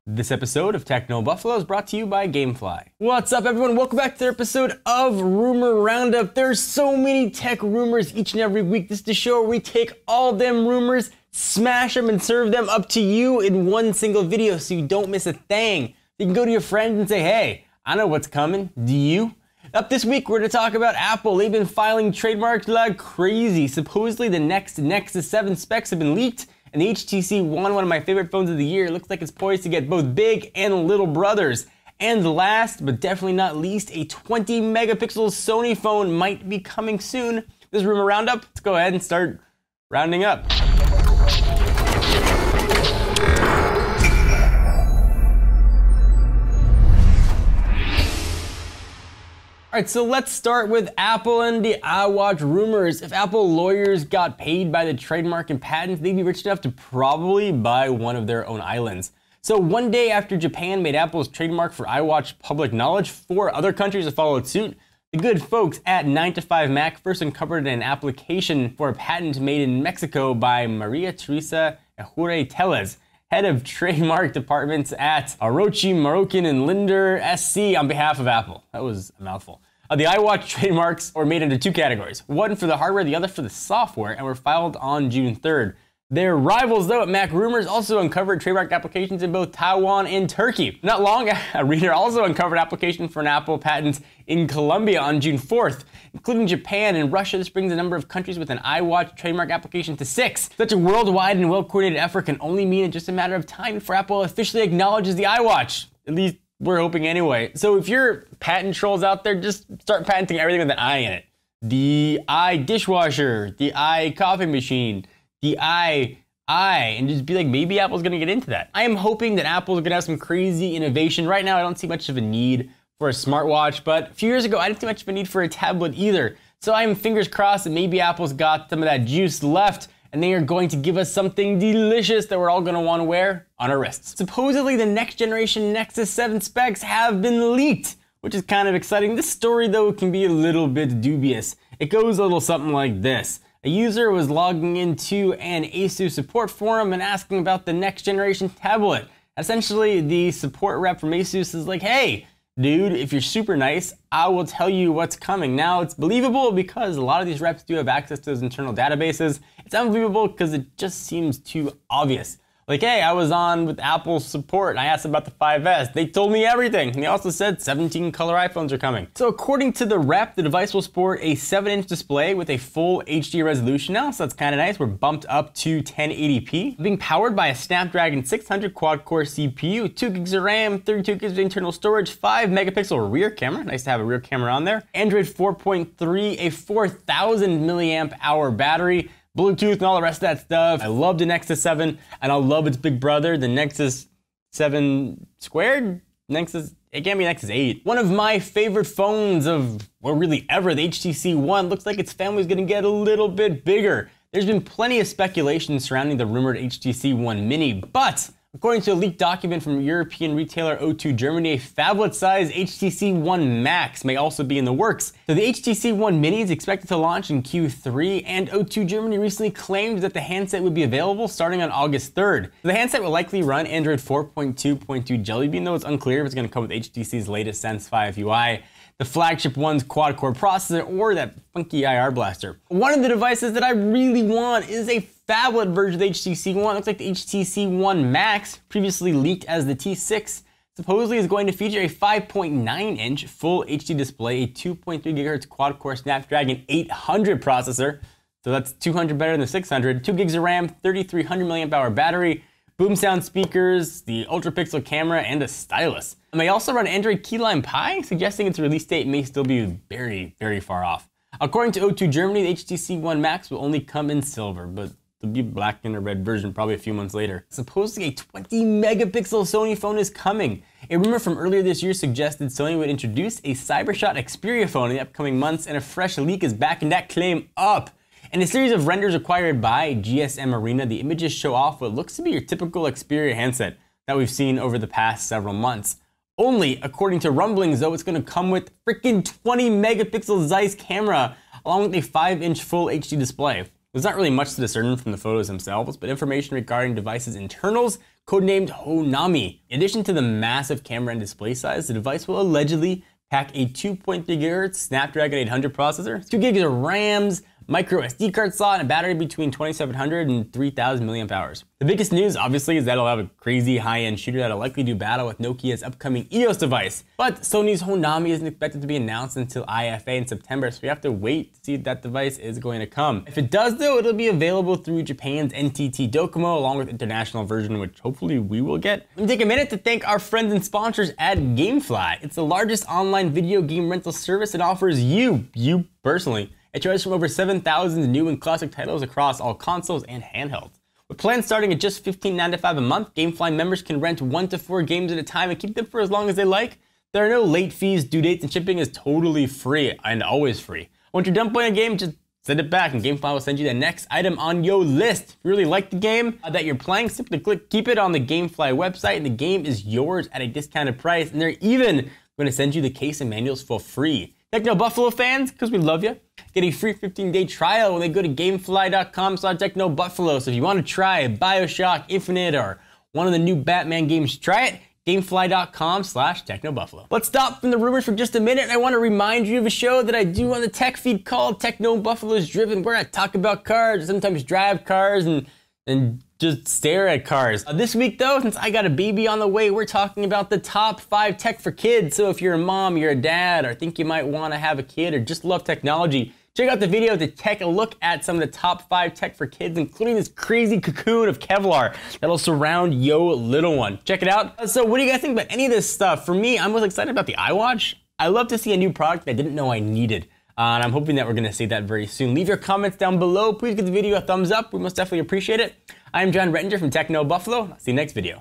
This episode of Techno Buffalo is brought to you by Gamefly. What's up, everyone? Welcome back to the episode of Rumor Roundup. There's so many tech rumors each and every week. This is the show where we take all them rumors, smash them, and serve them up to you in one single video so you don't miss a thing. You can go to your friends and say, hey, I know what's coming. Do you? Up this week, we're going to talk about Apple. They've been filing trademarks like crazy. Supposedly, the next Nexus 7 specs have been leaked, and the HTC One of my favorite phones of the year, looks like it's poised to get both big and little brothers. And last, but definitely not least, a 20 megapixel Sony phone might be coming soon. This is Rumor Roundup. Let's go ahead and start rounding up. Alright, so let's start with Apple and the iWatch rumors. If Apple lawyers got paid by the trademark and patents, they'd be rich enough to probably buy one of their own islands. So one day after Japan made Apple's trademark for iWatch public knowledge, 4 other countries have followed suit. The good folks at 9to5Mac first uncovered an application for a patent made in Mexico by Maria Teresa Ejure Teles, head of trademark departments at Orochi, Moroccan, and Linder SC on behalf of Apple. That was a mouthful. The iWatch trademarks were made into 2 categories, one for the hardware, the other for the software, and were filed on June 3rd. Their rivals, though, at Mac Rumors also uncovered trademark applications in both Taiwan and Turkey. Not long, a reader also uncovered application for an Apple patent in Colombia on June 4th, including Japan and Russia. This brings the number of countries with an iWatch trademark application to 6. Such a worldwide and well-coordinated effort can only mean it's just a matter of time before Apple officially acknowledges the iWatch. At least we're hoping anyway. So if you're patent trolls out there, just start patenting everything with an I in it. The dishwasher, the coffee machine, the and just be like, maybe Apple's gonna get into that. I am hoping that Apple's gonna have some crazy innovation. Right now, I don't see much of a need for a smartwatch, but a few years ago, I didn't see much of a need for a tablet either. So I'm fingers crossed that maybe Apple's got some of that juice left, and they are going to give us something delicious that we're all gonna wanna wear on our wrists. Supposedly, the next generation Nexus 7 specs have been leaked, which is kind of exciting. This story, though, can be a little bit dubious. It goes a little something like this. A user was logging into an ASUS support forum and asking about the next generation tablet. Essentially, the support rep from ASUS is like, hey, dude, if you're super nice, I will tell you what's coming. Now, it's believable because a lot of these reps do have access to those internal databases. It's unbelievable because it just seems too obvious. Like, hey, I was on with Apple support and I asked about the 5S. They told me everything. And they also said 17 color iPhones are coming. So according to the rep, the device will sport a 7-inch display with a full HD resolution now. So that's kind of nice. We're bumped up to 1080p. Being powered by a Snapdragon 600 quad-core CPU, 2 gigs of RAM, 32 gigs of internal storage, 5 megapixel rear camera. Nice to have a rear camera on there. Android 4.3, a 4,000 milliamp hour battery, Bluetooth and all the rest of that stuff. I love the Nexus 7, and I love its big brother, the Nexus 7 squared? It can't be Nexus 8. One of my favorite phones of, well, really ever, the HTC One, looks like its family's gonna get a little bit bigger. There's been plenty of speculation surrounding the rumored HTC One Mini, but according to a leaked document from European retailer O2 Germany, a phablet-sized HTC One Max may also be in the works. So the HTC One Mini is expected to launch in Q3, and O2 Germany recently claimed that the handset would be available starting on August 3rd. The handset will likely run Android 4.2.2 Jelly Bean, though it's unclear if it's going to come with HTC's latest Sense 5 UI, the flagship One's quad-core processor, or that funky IR blaster. One of the devices that I really want is a phablet version of the HTC One. It looks like the HTC One Max, previously leaked as the T6, supposedly is going to feature a 5.9-inch full HD display, a 2.3 GHz quad-core Snapdragon 800 processor, so that's 200 better than the 600, 2 gigs of RAM, 3,300 mAh battery, boom sound speakers, the ultra-pixel camera, and a stylus. It may also run Android Keyline Pi, suggesting its release date may still be very, very far off. According to O2 Germany, the HTC One Max will only come in silver, but there'll be a black and a red version probably a few months later. Supposedly a 20 megapixel Sony phone is coming. A rumor from earlier this year suggested Sony would introduce a CyberShot Xperia phone in the upcoming months, and a fresh leak is backing that claim up. In a series of renders acquired by GSM Arena, the images show off what looks to be your typical Xperia handset that we've seen over the past several months. Only, according to rumblings though, it's going to come with freaking 20 megapixel Zeiss camera along with a 5-inch full HD display. There's not really much to discern from the photos themselves, but information regarding device's internals, codenamed Honami. In addition to the massive camera and display size, the device will allegedly pack a 2.3 GHz Snapdragon 800 processor, 2 GB of RAMs, micro SD card slot, and a battery between 2700 and 3000 milliamp hours. The biggest news, obviously, is that it'll have a crazy high-end shooter that'll likely do battle with Nokia's upcoming EOS device. But Sony's Honami isn't expected to be announced until IFA in September, so we have to wait to see if that device is going to come. If it does, though, it'll be available through Japan's NTT Docomo, along with international version, which hopefully we will get. Let me take a minute to thank our friends and sponsors at GameFly. It's the largest online video game rental service and offers you personally, a choice from over 7,000 new and classic titles across all consoles and handhelds. With plans starting at just $15.95 a month, GameFly members can rent 1 to 4 games at a time and keep them for as long as they like. There are no late fees, due dates, and shipping is totally free and always free. Once you're done playing a game, just send it back and GameFly will send you the next item on your list. If you really like the game that you're playing, simply click Keep It on the GameFly website and the game is yours at a discounted price. And they're even going to send you the case and manuals for free. Techno Buffalo fans, because we love you, get a free 15-day trial when they go to gamefly.com/technobuffalo. So if you want to try BioShock Infinite or one of the new Batman games, try it. Gamefly.com/technobuffalo. Let's stop from the rumors for just a minute. I want to remind you of a show that I do on the tech feed called Techno Buffalo's Driven, where I talk about cars, sometimes drive cars, and just stare at cars. This week though, since I got a baby on the way, we're talking about the top 5 tech for kids. So if you're a mom, you're a dad, or think you might want to have a kid, or just love technology, check out the video to take a look at some of the top 5 tech for kids, including this crazy cocoon of Kevlar that'll surround yo little one. Check it out. So what do you guys think about any of this stuff? For me, I'm most excited about the iWatch. I love to see a new product that I didn't know I needed. And I'm hoping that we're going to see that very soon. Leave your comments down below. Please give the video a thumbs up. We most definitely appreciate it. I'm John Rettinger from Techno Buffalo. I'll see you next video.